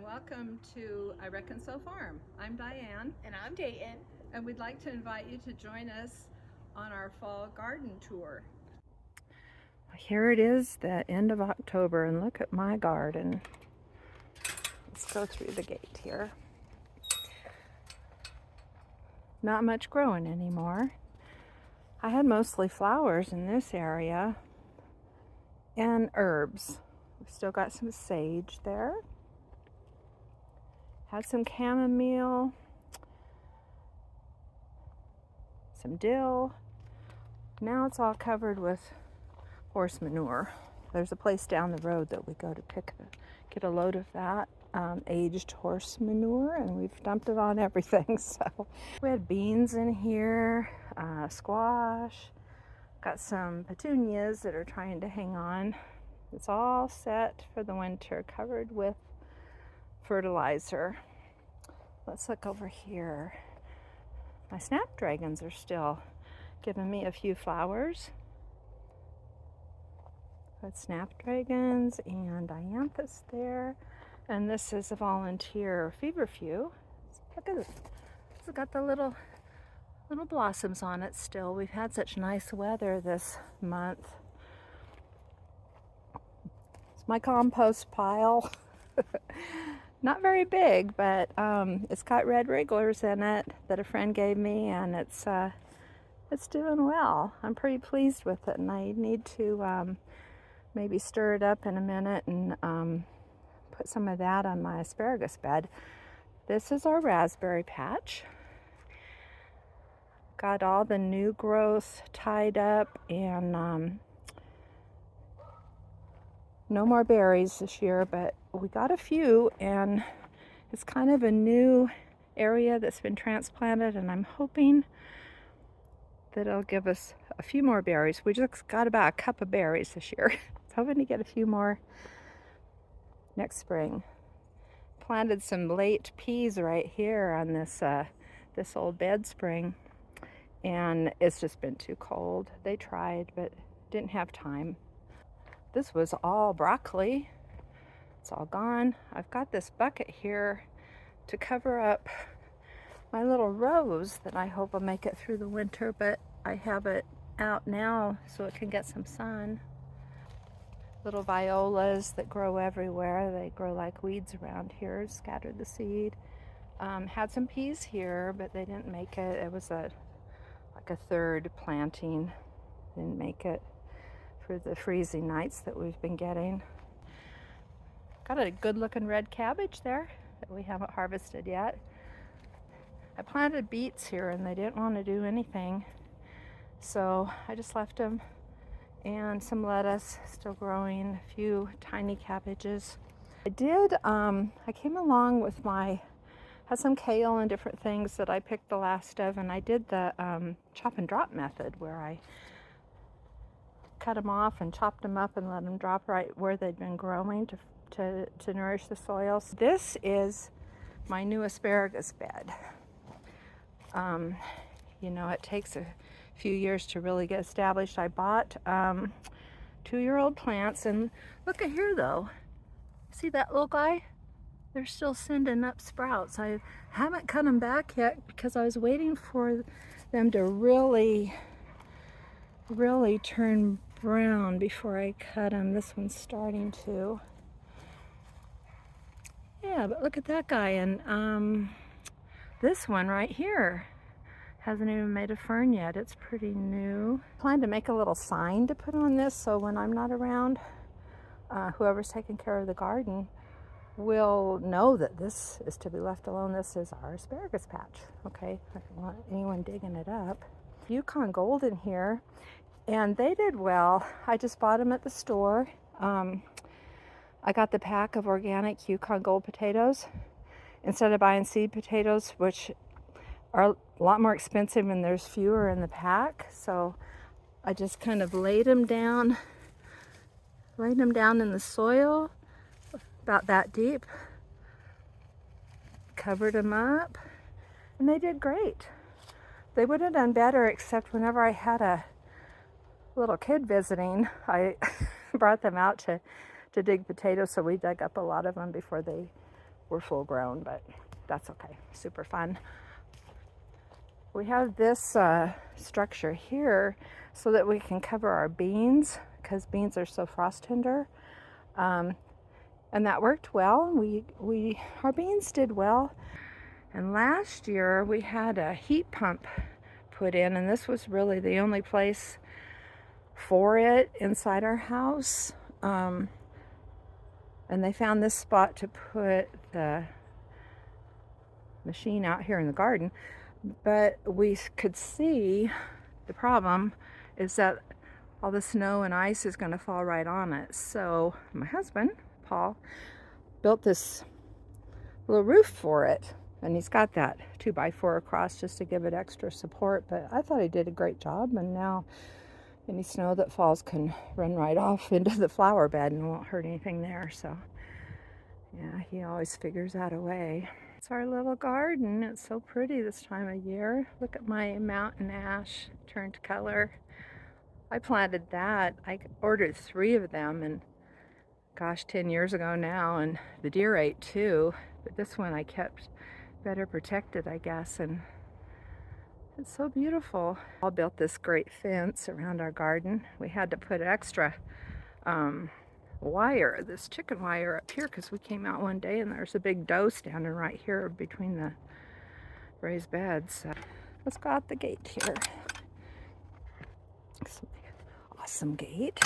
welcome to I Reckon So Farm. I'm Diane. And I'm Dayton. And we'd like to invite you to join us on our fall garden tour. Here it is, the end of October, and look at my garden. Let's go through the gate here. Not much growing anymore. I had mostly flowers in this area and herbs. We've still got some sage there. Had some chamomile, some dill. Now it's all covered with horse manure. There's a place down the road that we go to get a load of that aged horse manure, and we've dumped it on everything. So we had beans in here, squash, got some petunias that are trying to hang on. It's all set for the winter, covered with fertilizer. Let's look over here. My snapdragons are still giving me a few flowers. Got snapdragons and dianthus there. And this is a volunteer feverfew. Look at it. It's got the little blossoms on it still. We've had such nice weather this month. It's my compost pile. Not very big, but it's got red wrigglers in it that a friend gave me, and it's doing well. I'm pretty pleased with it, and I need to maybe stir it up in a minute and put some of that on my asparagus bed. This is our raspberry patch. Got all the new growth tied up, and no more berries this year, but we got a few, and it's kind of a new area that's been transplanted, and I'm hoping that it'll give us a few more berries. We just got about a cup of berries this year. Hoping to get a few more next spring. Planted some late peas right here on this old bed spring, and it's just been too cold. They tried, but didn't have time. This was all broccoli. It's all gone. I've got this bucket here to cover up my little rose that I hope will make it through the winter, but I have it out now so it can get some sun. Little violas that grow everywhere. They grow like weeds around here. Scattered the seed. Had some peas here, but they didn't make it. It was like a third planting. Didn't make it for the freezing nights that we've been getting. Got a good looking red cabbage there that we haven't harvested yet. I planted beets here and they didn't want to do anything, so I just left them. And some lettuce still growing, a few tiny cabbages. I came along with had some kale and different things that I picked the last of, and I did the chop and drop method where I cut them off and chopped them up and let them drop right where they'd been growing to nourish the soil. So this is my new asparagus bed. It takes a few years to really get established. I bought 2-year-old plants, and look at here though. See that little guy? They're still sending up sprouts. I haven't cut them back yet because I was waiting for them to really turn brown before I cut them. This one's starting to. Yeah, but look at that guy, and this one right here hasn't even made a fern yet. It's pretty new. I plan to make a little sign to put on this so when I'm not around, whoever's taking care of the garden will know that this is to be left alone. This is our asparagus patch. Okay, I don't want anyone digging it up. Yukon Gold in here, and they did well. I just bought them at the store. I got the pack of organic Yukon Gold potatoes instead of buying seed potatoes, which are a lot more expensive and there's fewer in the pack. So I just kind of laid them down in the soil about that deep, covered them up, and they did great. They would have done better, except whenever I had a little kid visiting, I brought them out to dig potatoes, so we dug up a lot of them before they were full grown, but that's okay. Super fun. We have this structure here so that we can cover our beans, because beans are so frost tender. And that worked well. Our beans did well. And last year we had a heat pump put in, and this was really the only place for it inside our house. And they found this spot to put the machine out here in the garden. But we could see the problem is that all the snow and ice is going to fall right on it. So my husband, Paul, built this little roof for it. And he's got that 2x4 across just to give it extra support. But I thought he did a great job. And now any snow that falls can run right off into the flower bed and won't hurt anything there. So yeah, he always figures out a way. It's our little garden. It's so pretty this time of year. Look at my mountain ash turned color. I planted that. I ordered 3 of them, and gosh, 10 years ago now, and the deer ate 2. But this one I kept better protected, I guess, and it's so beautiful. I built this great fence around our garden. We had to put extra wire, this chicken wire up here, because we came out one day and there's a big doe standing right here between the raised beds. So let's go out the gate here. Awesome gate.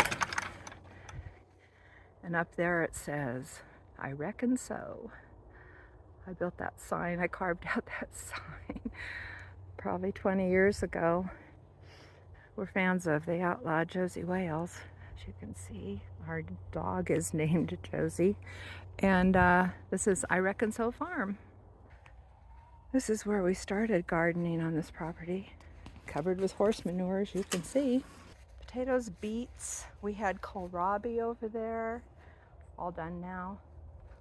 And up there it says, "I reckon so." I built that sign. I carved out that sign probably 20 years ago. We're fans of the outlaw Josie Wales. As you can see, our dog is named Josie. And this is I Reckon So Farm. This is where we started gardening on this property. Covered with horse manure, as you can see. Potatoes, beets. We had kohlrabi over there. All done now.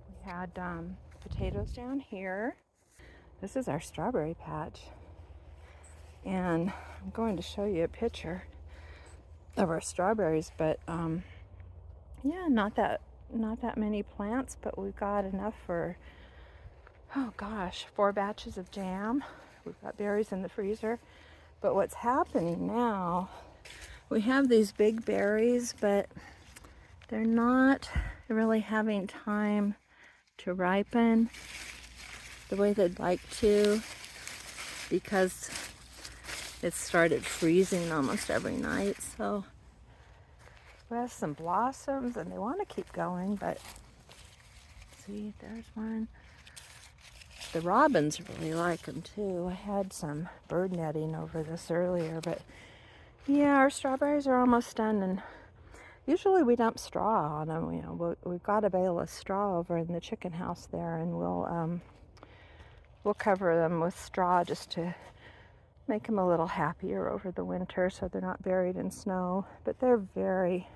We had potatoes down here. This is our strawberry patch. And I'm going to show you a picture of our strawberries, but yeah, not that many plants, but we've got enough for, oh gosh, 4 batches of jam. We've got berries in the freezer. But what's happening now, we have these big berries, but they're not really having time to ripen the way they'd like to, because it started freezing almost every night. So we have some blossoms and they want to keep going, but see, there's one. The robins really like them too. I had some bird netting over this earlier, but yeah, our strawberries are almost done, and usually we dump straw on them. You know, we've got a bale of straw over in the chicken house there, and we'll cover them with straw just to make them a little happier over the winter, so they're not buried in snow. But they're very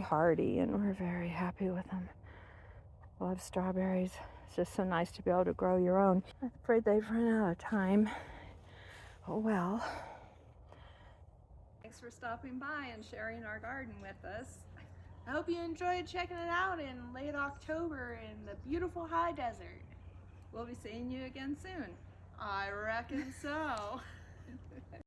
hardy, and we're very happy with them. Love strawberries. It's just so nice to be able to grow your own. I'm afraid they've run out of time. Oh well. Thanks for stopping by and sharing our garden with us. I hope you enjoyed checking it out in late October in the beautiful high desert. We'll be seeing you again soon. I reckon so.